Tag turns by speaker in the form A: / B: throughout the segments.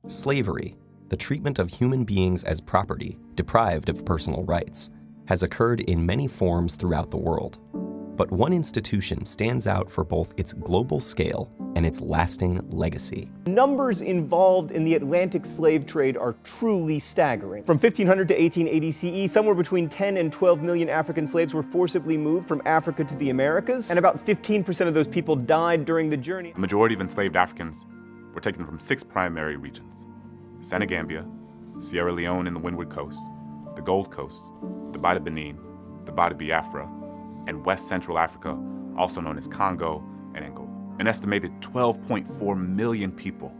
A: Slavery, the treatment of human beings as property, deprived of personal rights, has occurred in many forms throughout the world. But one institution stands out for both its global scale and its lasting legacy.
B: Numbers involved in the Atlantic slave trade are truly staggering. From 1500 to 1880 CE, somewhere between 10 and 12 million African slaves were forcibly moved from Africa to the Americas, and about 15% of those people died during the journey.
C: The majority of enslaved Africans were taken from 6 primary regions: Senegambia, Sierra Leone and the Windward Coast, the Gold Coast, the Bight of Benin, the Bight of Biafra, and West Central Africa, also known as Congo and Angola. An estimated 12.4 million people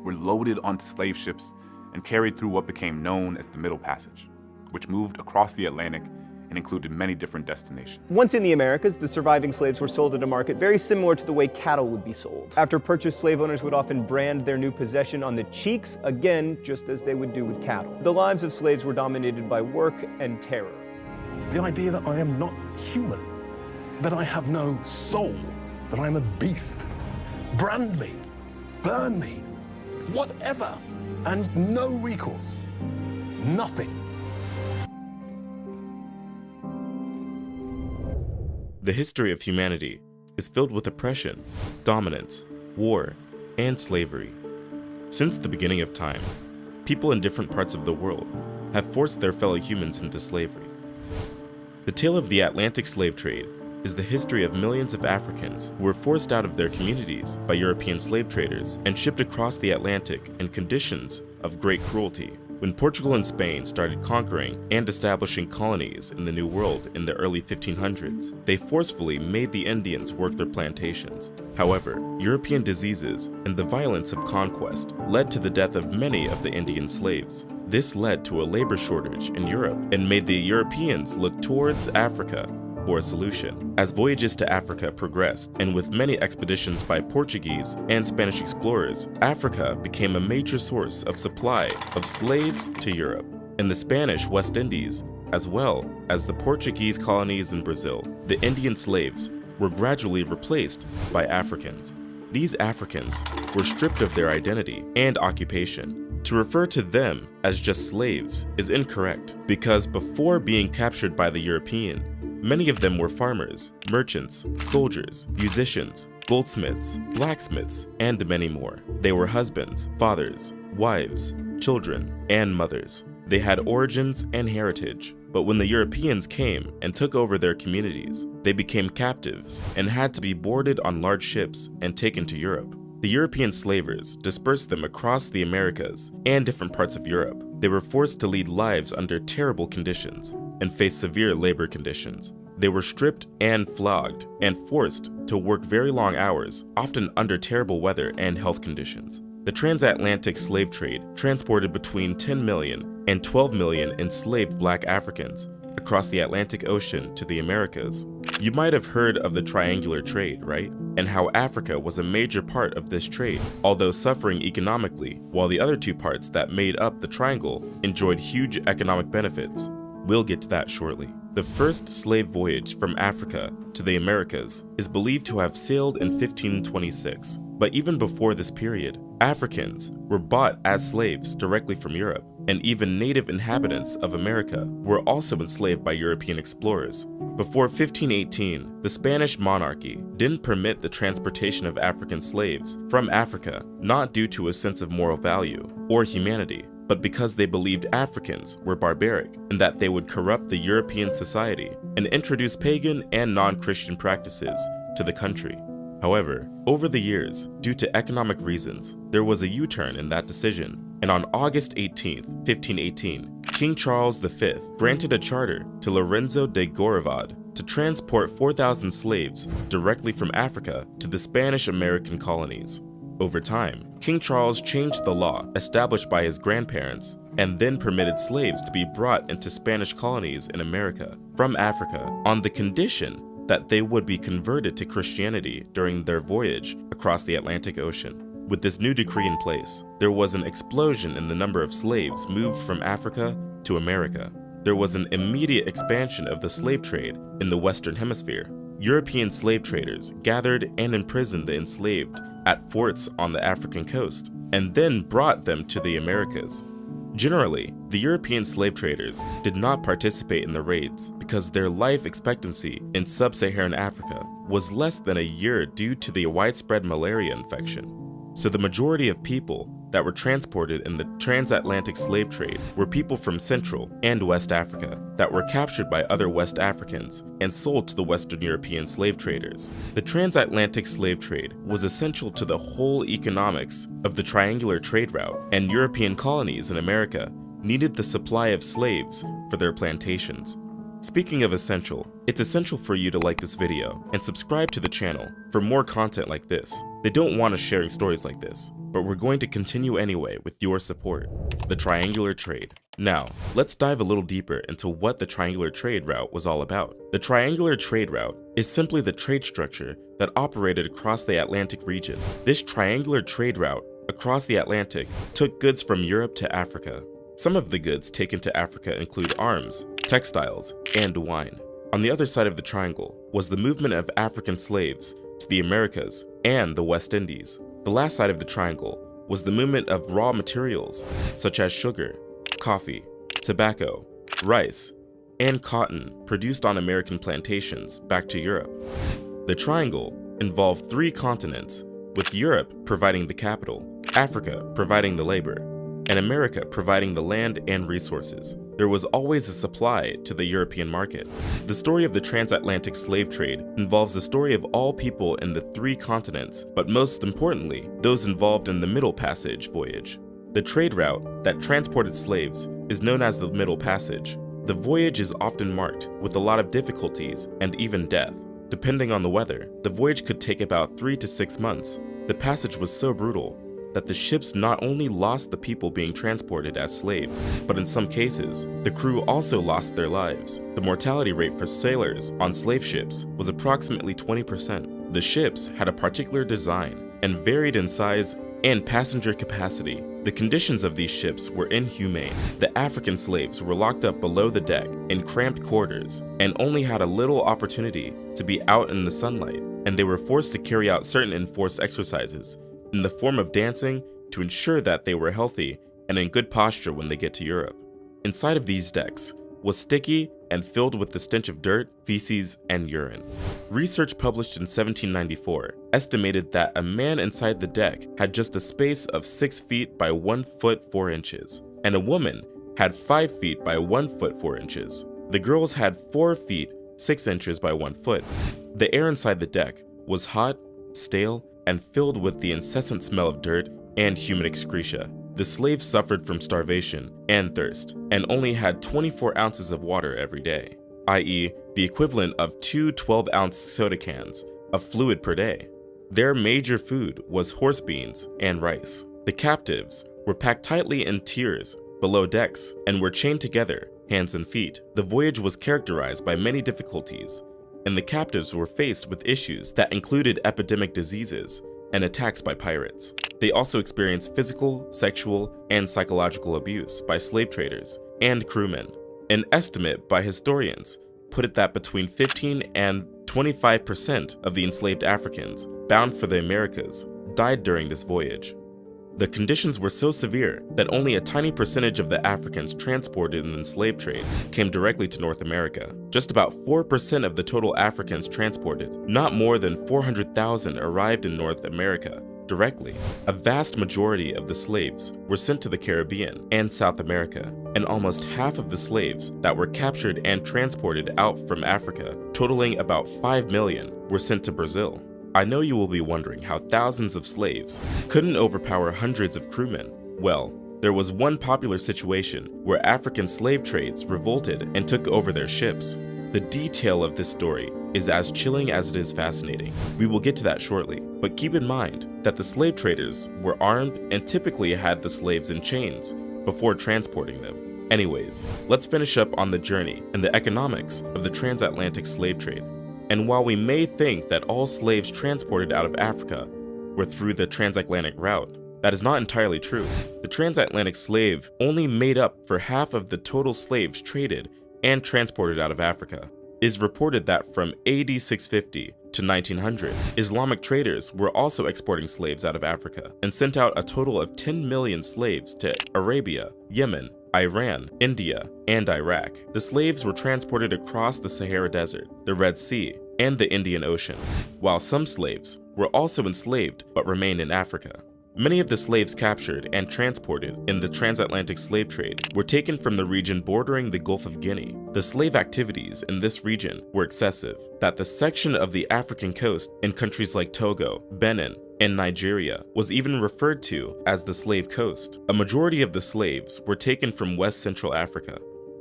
C: were loaded onto slave ships and carried through what became known as the Middle Passage, which moved across the Atlantic and included many different destinations.
B: Once in the Americas, the surviving slaves were sold at a market very similar to the way cattle would be sold. After purchase, slave owners would often brand their new possession on the cheeks, again, just as they would do with cattle. The lives of slaves were dominated by work and terror.
D: The idea that I am not human, that I have no soul, that I am a beast. Brand me, burn me, whatever, and no recourse, nothing.
E: The history of humanity is filled with oppression, dominance, war, and slavery. Since the beginning of time, people in different parts of the world have forced their fellow humans into slavery. The tale of the Atlantic slave trade is the history of millions of Africans who were forced out of their communities by European slave traders and shipped across the Atlantic in conditions of great cruelty. When Portugal and Spain started conquering and establishing colonies in the New World in the early 1500s, they forcefully made the Indians work their plantations. However, European diseases and the violence of conquest led to the death of many of the Indian slaves. This led to a labor shortage in Europe and made the Europeans look towards Africa for a solution. As voyages to Africa progressed, and with many expeditions by Portuguese and Spanish explorers, Africa became a major source of supply of slaves to Europe. In the Spanish West Indies, as well as the Portuguese colonies in Brazil, the Indian slaves were gradually replaced by Africans. These Africans were stripped of their identity and occupation. To refer to them as just slaves is incorrect, because before being captured by the European, many of them were farmers, merchants, soldiers, musicians, goldsmiths, blacksmiths, and many more. They were husbands, fathers, wives, children, and mothers. They had origins and heritage, but when the Europeans came and took over their communities, they became captives and had to be boarded on large ships and taken to Europe. The European slavers dispersed them across the Americas and different parts of Europe. They were forced to lead lives under terrible conditions and face severe labor conditions. They were stripped and flogged and forced to work very long hours, often under terrible weather and health conditions. The transatlantic slave trade transported between 10 million and 12 million enslaved black Africans across the Atlantic Ocean to the Americas. You might have heard of the triangular trade, right? And how Africa was a major part of this trade, although suffering economically, while the other two parts that made up the triangle enjoyed huge economic benefits. We'll get to that shortly. The first slave voyage from Africa to the Americas is believed to have sailed in 1526. But even before this period, Africans were bought as slaves directly from Europe, and even native inhabitants of America were also enslaved by European explorers. Before 1518, the Spanish monarchy didn't permit the transportation of African slaves from Africa, not due to a sense of moral value or humanity, but because they believed Africans were barbaric and that they would corrupt the European society and introduce pagan and non-Christian practices to the country. However, over the years, due to economic reasons, there was a U-turn in that decision, and on August 18, 1518, King Charles V granted a charter to Lorenzo de Goravade to transport 4,000 slaves directly from Africa to the Spanish-American colonies. Over time, King Charles changed the law established by his grandparents and then permitted slaves to be brought into Spanish colonies in America from Africa on the condition that they would be converted to Christianity during their voyage across the Atlantic Ocean. With this new decree in place, there was an explosion in the number of slaves moved from Africa to America. There was an immediate expansion of the slave trade in the Western Hemisphere. European slave traders gathered and imprisoned the enslaved at forts on the African coast. and then brought them to the Americas. Generally, the European slave traders did not participate in the raids because their life expectancy in sub-Saharan Africa was less than a year due to the widespread malaria infection. So the majority of people that were transported in the transatlantic slave trade were people from Central and West Africa that were captured by other West Africans and sold to the Western European slave traders. The transatlantic slave trade was essential to the whole economics of the triangular trade route, and European colonies in America needed the supply of slaves for their plantations. Speaking of essential, it's essential for you to like this video and subscribe to the channel for more content like this. They don't want us sharing stories like this, but we're going to continue anyway with your support. The triangular trade. Now, let's dive a little deeper into what the triangular trade route was all about. The triangular trade route is simply the trade structure that operated across the Atlantic region. This triangular trade route across the Atlantic took goods from Europe to Africa. Some of the goods taken to Africa include arms, textiles, and wine. On the other side of the triangle was the movement of African slaves to the Americas and the West Indies. The last side of the triangle was the movement of raw materials such as sugar, coffee, tobacco, rice, and cotton produced on American plantations back to Europe. The triangle involved 3 continents, with Europe providing the capital, Africa providing the labor, and America providing the land and resources. There was always a supply to the European market. The story of the transatlantic slave trade involves the story of all people in the 3 continents, but most importantly, those involved in the Middle Passage voyage. The trade route that transported slaves is known as the Middle Passage. The voyage is often marked with a lot of difficulties and even death. Depending on the weather, the voyage could take about 3 to 6 months. The passage was so brutal that the ships not only lost the people being transported as slaves, but in some cases, the crew also lost their lives. The mortality rate for sailors on slave ships was approximately 20%. The ships had a particular design and varied in size and passenger capacity. The conditions of these ships were inhumane. The African slaves were locked up below the deck in cramped quarters and only had a little opportunity to be out in the sunlight, and they were forced to carry out certain enforced exercises in the form of dancing to ensure that they were healthy and in good posture when they get to Europe. Inside of these decks was sticky and filled with the stench of dirt, feces, and urine. Research published in 1794 estimated that a man inside the deck had just a space of 6 feet by 1 foot 4 inches, and a woman had 5 feet by 1 foot 4 inches. The girls had 4 feet 6 inches by 1 foot. The air inside the deck was hot, stale, and filled with the incessant smell of dirt and human excreta. The slaves suffered from starvation and thirst, and only had 24 ounces of water every day, i.e. the equivalent of 2 12-ounce soda cans of fluid per day. Their major food was horse beans and rice. The captives were packed tightly in tiers below decks and were chained together, hands and feet. The voyage was characterized by many difficulties, and the captives were faced with issues that included epidemic diseases and attacks by pirates. They also experienced physical, sexual, and psychological abuse by slave traders and crewmen. An estimate by historians put it that between 15 and 25% of the enslaved Africans bound for the Americas died during this voyage. The conditions were so severe that only a tiny percentage of the Africans transported in the slave trade came directly to North America. Just about 4% of the total Africans transported, not more than 400,000, arrived in North America directly. A vast majority of the slaves were sent to the Caribbean and South America, and almost half of the slaves that were captured and transported out from Africa, totaling about 5 million, were sent to Brazil. I know you will be wondering how thousands of slaves couldn't overpower hundreds of crewmen. Well, there was one popular situation where African slave trades revolted and took over their ships. The detail of this story is as chilling as it is fascinating. We will get to that shortly, but keep in mind that the slave traders were armed and typically had the slaves in chains before transporting them. Anyways, let's finish up on the journey and the economics of the transatlantic slave trade. And while we may think that all slaves transported out of Africa were through the transatlantic route, that is not entirely true. The transatlantic slave only made up for half of the total slaves traded and transported out of Africa. It is reported that from AD 650 to 1900, Islamic traders were also exporting slaves out of Africa and sent out a total of 10 million slaves to Arabia, Yemen, Iran, India, and Iraq. The slaves were transported across the Sahara Desert, the Red Sea, and the Indian Ocean, while some slaves were also enslaved but remained in Africa. Many of the slaves captured and transported in the transatlantic slave trade were taken from the region bordering the Gulf of Guinea. The slave activities in this region were excessive, that the section of the African coast in countries like Togo, Benin, and Nigeria was even referred to as the Slave Coast. A majority of the slaves were taken from West Central Africa.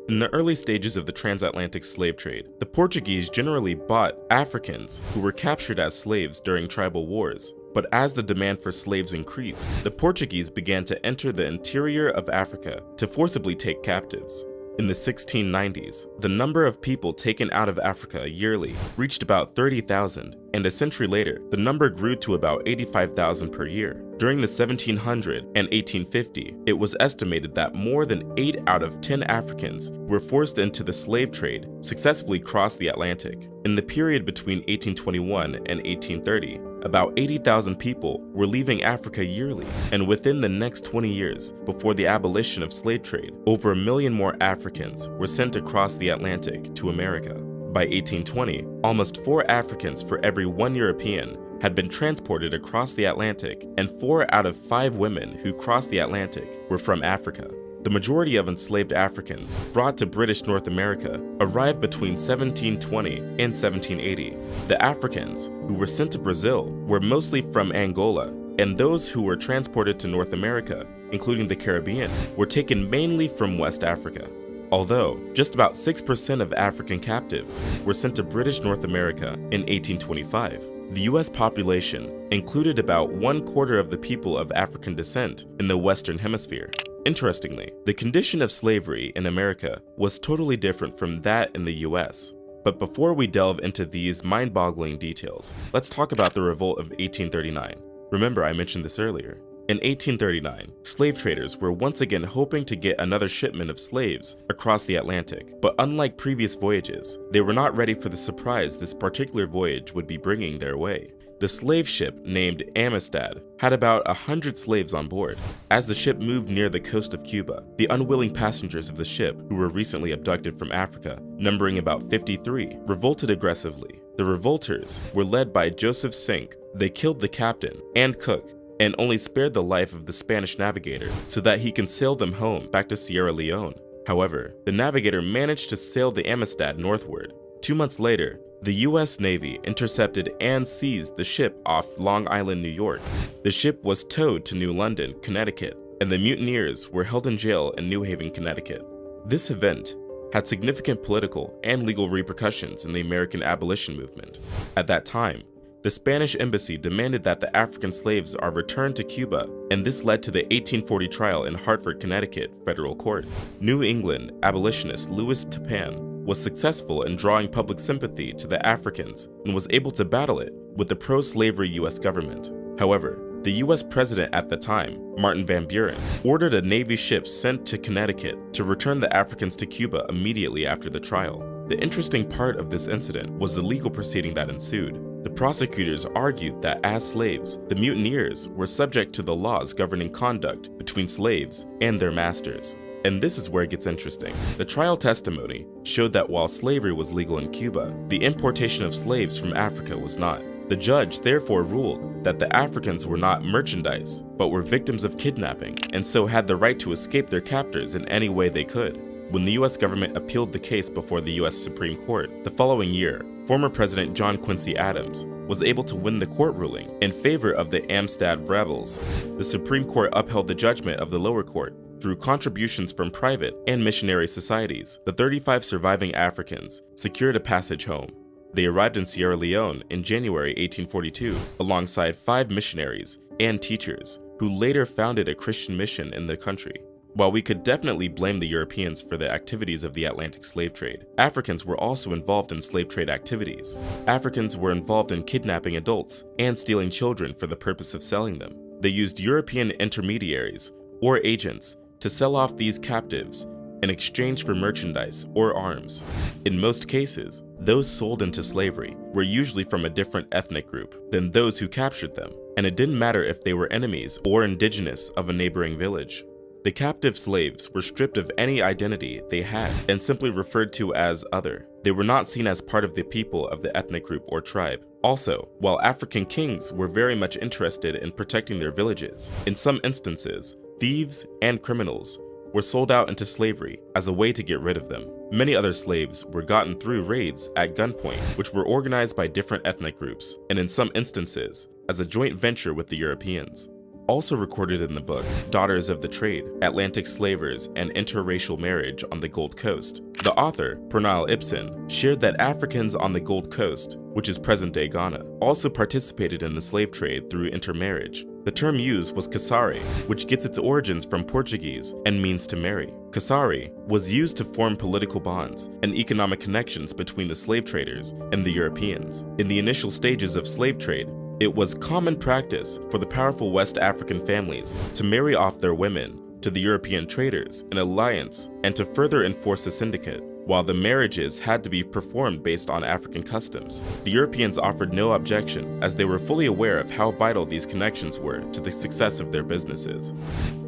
E: In the early stages of the transatlantic slave trade, the Portuguese generally bought Africans who were captured as slaves during tribal wars. But as the demand for slaves increased, the Portuguese began to enter the interior of Africa to forcibly take captives. In the 1690s, the number of people taken out of Africa yearly reached about 30,000, and a century later, the number grew to about 85,000 per year. During the 1700 and 1850, it was estimated that more than 8 out of 10 Africans were forced into the slave trade successfully crossed the Atlantic. In the period between 1821 and 1830, about 80,000 people were leaving Africa yearly, and within the next 20 years, before the abolition of slave trade, over 1 million more Africans were sent across the Atlantic to America. By 1820, almost 4 Africans for every 1 European had been transported across the Atlantic, and 4 out of 5 women who crossed the Atlantic were from Africa. The majority of enslaved Africans brought to British North America arrived between 1720 and 1780. The Africans who were sent to Brazil were mostly from Angola, and those who were transported to North America, including the Caribbean, were taken mainly from West Africa. Although just about 6% of African captives were sent to British North America in 1825, the US population included about 1/4 of the people of African descent in the Western Hemisphere. Interestingly, the condition of slavery in America was totally different from that in the US. But before we delve into these mind-boggling details, let's talk about the revolt of 1839. Remember, I mentioned this earlier. In 1839, slave traders were once again hoping to get another shipment of slaves across the Atlantic, but unlike previous voyages, they were not ready for the surprise this particular voyage would be bringing their way. The slave ship, named Amistad, had about 100 slaves on board. As the ship moved near the coast of Cuba, the unwilling passengers of the ship, who were recently abducted from Africa, numbering about 53, revolted aggressively. The revolters were led by Joseph Sink. They killed the captain and cook, and only spared the life of the Spanish navigator so that he can sail them home back to Sierra Leone. However, the navigator managed to sail the Amistad northward. 2 months later, the US Navy intercepted and seized the ship off Long Island, New York. The ship was towed to New London, Connecticut, and the mutineers were held in jail in New Haven, Connecticut. This event had significant political and legal repercussions in the American abolition movement. At that time, the Spanish embassy demanded that the African slaves are returned to Cuba, and this led to the 1840 trial in Hartford, Connecticut federal court. New England abolitionist Louis Tappan was successful in drawing public sympathy to the Africans and was able to battle it with the pro-slavery US government. However, the US president at the time, Martin Van Buren, ordered a Navy ship sent to Connecticut to return the Africans to Cuba immediately after the trial. The interesting part of this incident was the legal proceeding that ensued. The prosecutors argued that as slaves, the mutineers were subject to the laws governing conduct between slaves and their masters. And this is where it gets interesting. The trial testimony showed that while slavery was legal in Cuba, the importation of slaves from Africa was not. The judge therefore ruled that the Africans were not merchandise, but were victims of kidnapping, and so had the right to escape their captors in any way they could. When the US government appealed the case before the US Supreme Court, the following year, former President John Quincy Adams was able to win the court ruling in favor of the Amistad rebels. The Supreme Court upheld the judgment of the lower court through contributions from private and missionary societies. The 35 surviving Africans secured a passage home. They arrived in Sierra Leone in January 1842 alongside 5 missionaries and teachers who later founded a Christian mission in the country. While we could definitely blame the Europeans for the activities of the Atlantic slave trade, Africans were also involved in slave trade activities. Africans were involved in kidnapping adults and stealing children for the purpose of selling them. They used European intermediaries or agents to sell off these captives in exchange for merchandise or arms. In most cases, those sold into slavery were usually from a different ethnic group than those who captured them, and it didn't matter if they were enemies or indigenous of a neighboring village. The captive slaves were stripped of any identity they had and simply referred to as other. They were not seen as part of the people of the ethnic group or tribe. Also, while African kings were very much interested in protecting their villages, in some instances, thieves and criminals were sold out into slavery as a way to get rid of them. Many other slaves were gotten through raids at gunpoint, which were organized by different ethnic groups, and in some instances, as a joint venture with the Europeans. Also recorded in the book, Daughters of the Trade, Atlantic Slavers and Interracial Marriage on the Gold Coast, the author, Pernille Ibsen, shared that Africans on the Gold Coast, which is present-day Ghana, also participated in the slave trade through intermarriage. The term used was kasari, which gets its origins from Portuguese and means to marry. Kasari was used to form political bonds and economic connections between the slave traders and the Europeans. In the initial stages of slave trade, it was common practice for the powerful West African families to marry off their women to the European traders in alliance and to further enforce the syndicate. While the marriages had to be performed based on African customs, the Europeans offered no objection as they were fully aware of how vital these connections were to the success of their businesses.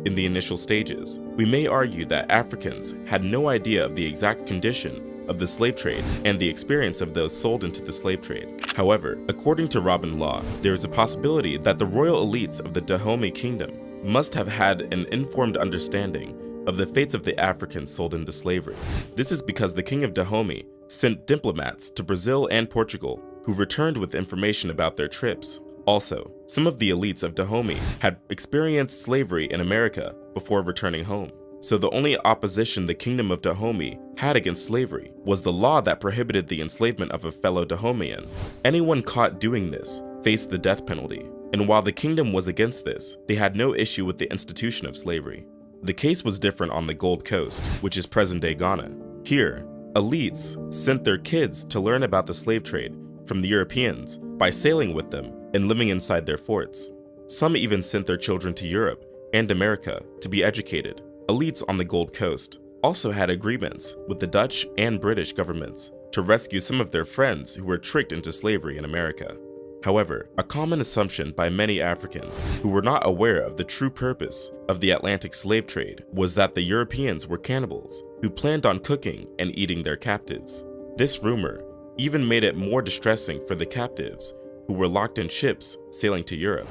E: In the initial stages, we may argue that Africans had no idea of the exact condition of the slave trade and the experience of those sold into the slave trade. However, according to Robin Law, there is a possibility that the royal elites of the Dahomey Kingdom must have had an informed understanding of the fates of the Africans sold into slavery. This is because the King of Dahomey sent diplomats to Brazil and Portugal who returned with information about their trips. Also, some of the elites of Dahomey had experienced slavery in America before returning home. So the only opposition the Kingdom of Dahomey had against slavery was the law that prohibited the enslavement of a fellow Dahomean. Anyone caught doing this faced the death penalty, and while the kingdom was against this, they had no issue with the institution of slavery. The case was different on the Gold Coast, which is present-day Ghana. Here, elites sent their kids to learn about the slave trade from the Europeans by sailing with them and living inside their forts. Some even sent their children to Europe and America to be educated. Elites on the Gold Coast also had agreements with the Dutch and British governments to rescue some of their friends who were tricked into slavery in America. However, a common assumption by many Africans who were not aware of the true purpose of the Atlantic slave trade was that the Europeans were cannibals who planned on cooking and eating their captives. This rumor even made it more distressing for the captives who were locked in ships sailing to Europe.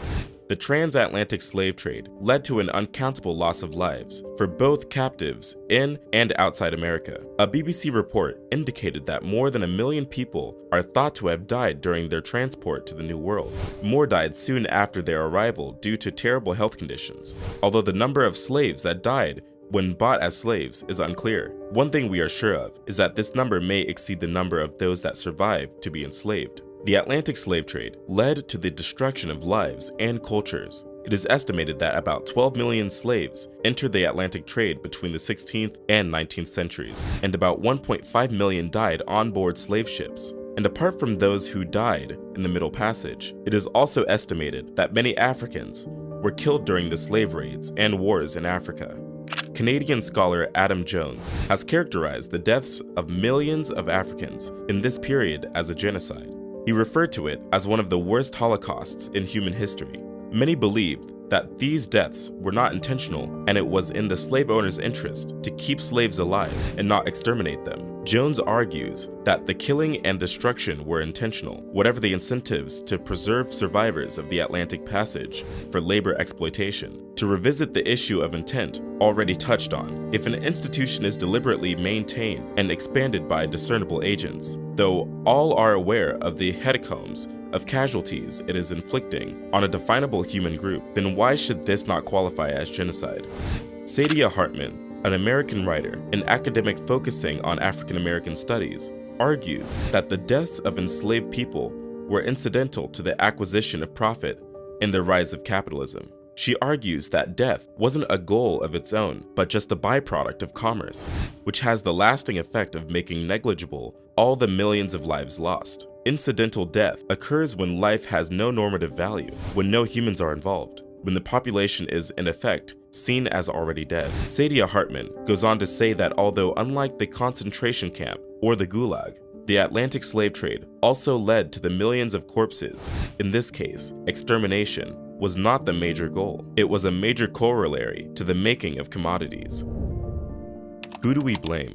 E: The transatlantic slave trade led to an uncountable loss of lives for both captives in and outside America. A BBC report indicated that more than 1 million people are thought to have died during their transport to the New World. More died soon after their arrival due to terrible health conditions, although the number of slaves that died when bought as slaves is unclear. One thing we are sure of is that this number may exceed the number of those that survived to be enslaved. The Atlantic slave trade led to the destruction of lives and cultures. It is estimated that about 12 million slaves entered the Atlantic trade between the 16th and 19th centuries, and about 1.5 million died on board slave ships. And apart from those who died in the Middle Passage, it is also estimated that many Africans were killed during the slave raids and wars in Africa. Canadian scholar Adam Jones has characterized the deaths of millions of Africans in this period as a genocide. He referred to it as one of the worst holocausts in human history. Many believed that these deaths were not intentional and it was in the slave owner's interest to keep slaves alive and not exterminate them. Jones argues that the killing and destruction were intentional, whatever the incentives to preserve survivors of the Atlantic Passage for labor exploitation. To revisit the issue of intent already touched on, if an institution is deliberately maintained and expanded by discernible agents, though all are aware of the hecatombs of casualties it is inflicting on a definable human group, then why should this not qualify as genocide? Saidiya Hartman, an American writer and academic focusing on African American studies, argues that the deaths of enslaved people were incidental to the acquisition of profit and the rise of capitalism. She argues that death wasn't a goal of its own, but just a byproduct of commerce, which has the lasting effect of making negligible all the millions of lives lost. Incidental death occurs when life has no normative value, when no humans are involved. when the population is, in effect, seen as already dead. Saidiya Hartman goes on to say that although unlike the concentration camp or the Gulag, the Atlantic slave trade also led to the millions of corpses. In this case, extermination was not the major goal. It was a major corollary to the making of commodities. Who do we blame?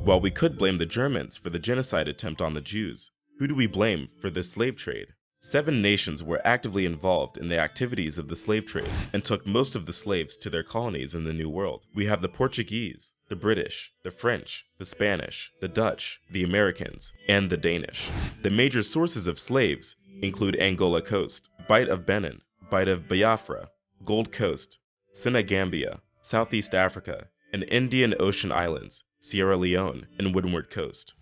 E: While we could blame the Germans for the genocide attempt on the Jews, who do we blame for the slave trade? 7 nations were actively involved in the activities of the slave trade and took most of the slaves to their colonies in the New World. We have the Portuguese, the British, the French, the Spanish, the Dutch, the Americans, and the Danish. The major sources of slaves include Angola Coast, Bight of Benin, Bight of Biafra, Gold Coast, Senegambia, Southeast Africa, and Indian Ocean Islands, Sierra Leone, and Windward Coast.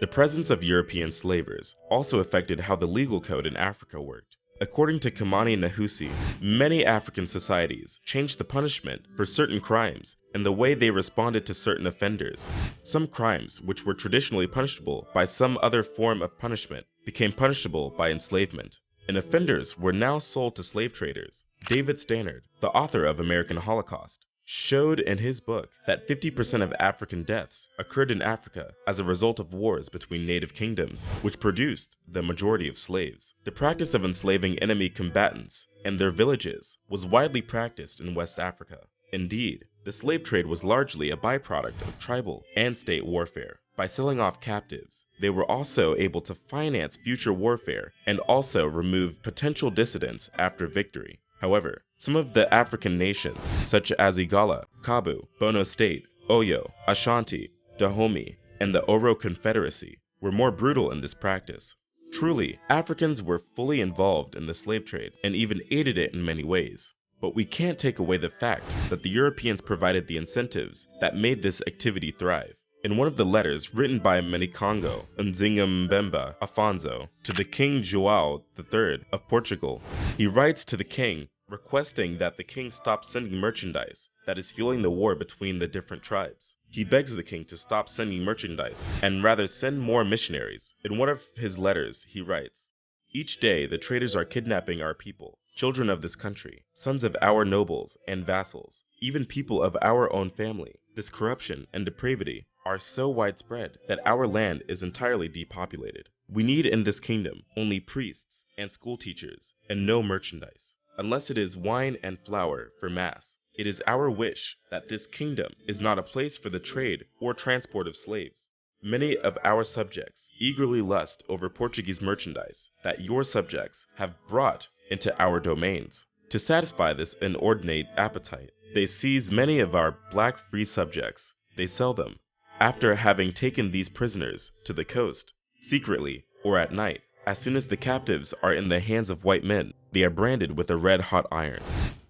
E: The presence of European slavers also affected how the legal code in Africa worked. According to Kamani Nahusi, many African societies changed the punishment for certain crimes and the way they responded to certain offenders. Some crimes, which were traditionally punishable by some other form of punishment, became punishable by enslavement, and offenders were now sold to slave traders. David Stannard, the author of American Holocaust, showed in his book that 50% of African deaths occurred in Africa as a result of wars between native kingdoms, which produced the majority of slaves. The practice of enslaving enemy combatants and their villages was widely practiced in West Africa. Indeed, the slave trade was largely a byproduct of tribal and state warfare. By selling off captives, they were also able to finance future warfare and also remove potential dissidents after victory. However, some of the African nations, such as Igala, Kabu, Bono State, Oyo, Ashanti, Dahomey, and the Oro Confederacy, were more brutal in this practice. Truly, Africans were fully involved in the slave trade and even aided it in many ways. But we can't take away the fact that the Europeans provided the incentives that made this activity thrive. In one of the letters written by Manikongo Nzinga Afonso to the King João III of Portugal, he writes to the king requesting that the king stop sending merchandise that is fueling the war between the different tribes. He begs the king to stop sending merchandise and rather send more missionaries. In one of his letters, he writes, "Each day the traders are kidnapping our people, children of this country, sons of our nobles and vassals, even people of our own family. This corruption and depravity are so widespread that our land is entirely depopulated. We need in this kingdom only priests and school teachers and no merchandise, unless it is wine and flour for mass. It is our wish that this kingdom is not a place for the trade or transport of slaves. Many of our subjects eagerly lust over Portuguese merchandise that your subjects have brought into our domains. To satisfy this inordinate appetite, they seize many of our black free subjects. They sell them. After having taken these prisoners to the coast, secretly or at night, as soon as the captives are in the hands of white men, they are branded with a red-hot iron."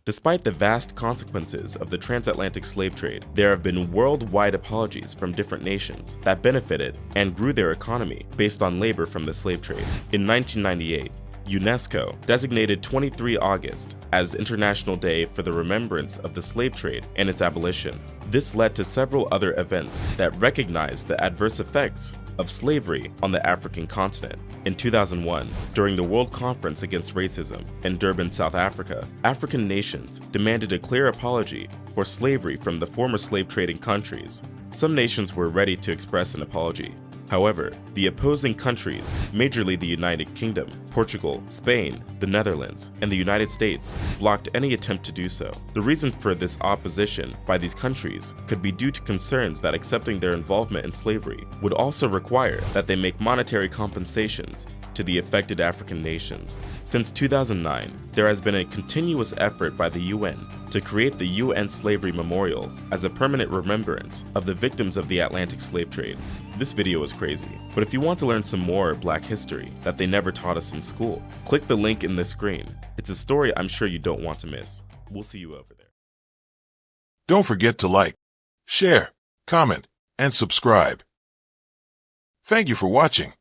E: Despite the vast consequences of the transatlantic slave trade, there have been worldwide apologies from different nations that benefited and grew their economy based on labor from the slave trade. In 1998, UNESCO designated 23 August as International Day for the remembrance of the slave trade and its abolition. This led to several other events that recognized the adverse effects of slavery on the African continent. In 2001, during the World Conference Against Racism in Durban, South Africa, African nations demanded a clear apology for slavery from the former slave trading countries. Some nations were ready to express an apology. However, the opposing countries, majorly the United Kingdom, Portugal, Spain, the Netherlands, and the United States, blocked any attempt to do so. The reason for this opposition by these countries could be due to concerns that accepting their involvement in slavery would also require that they make monetary compensations to the affected African nations. Since 2009, there has been a continuous effort by the UN to create the UN Slavery Memorial as a permanent remembrance of the victims of the Atlantic slave trade. This video is crazy, but if you want to learn some more Black history that they never taught us in school, click the link in the screen. It's a story I'm sure you don't want to miss. We'll see you over there.
F: Don't forget to like, share, comment, and subscribe. Thank you for watching.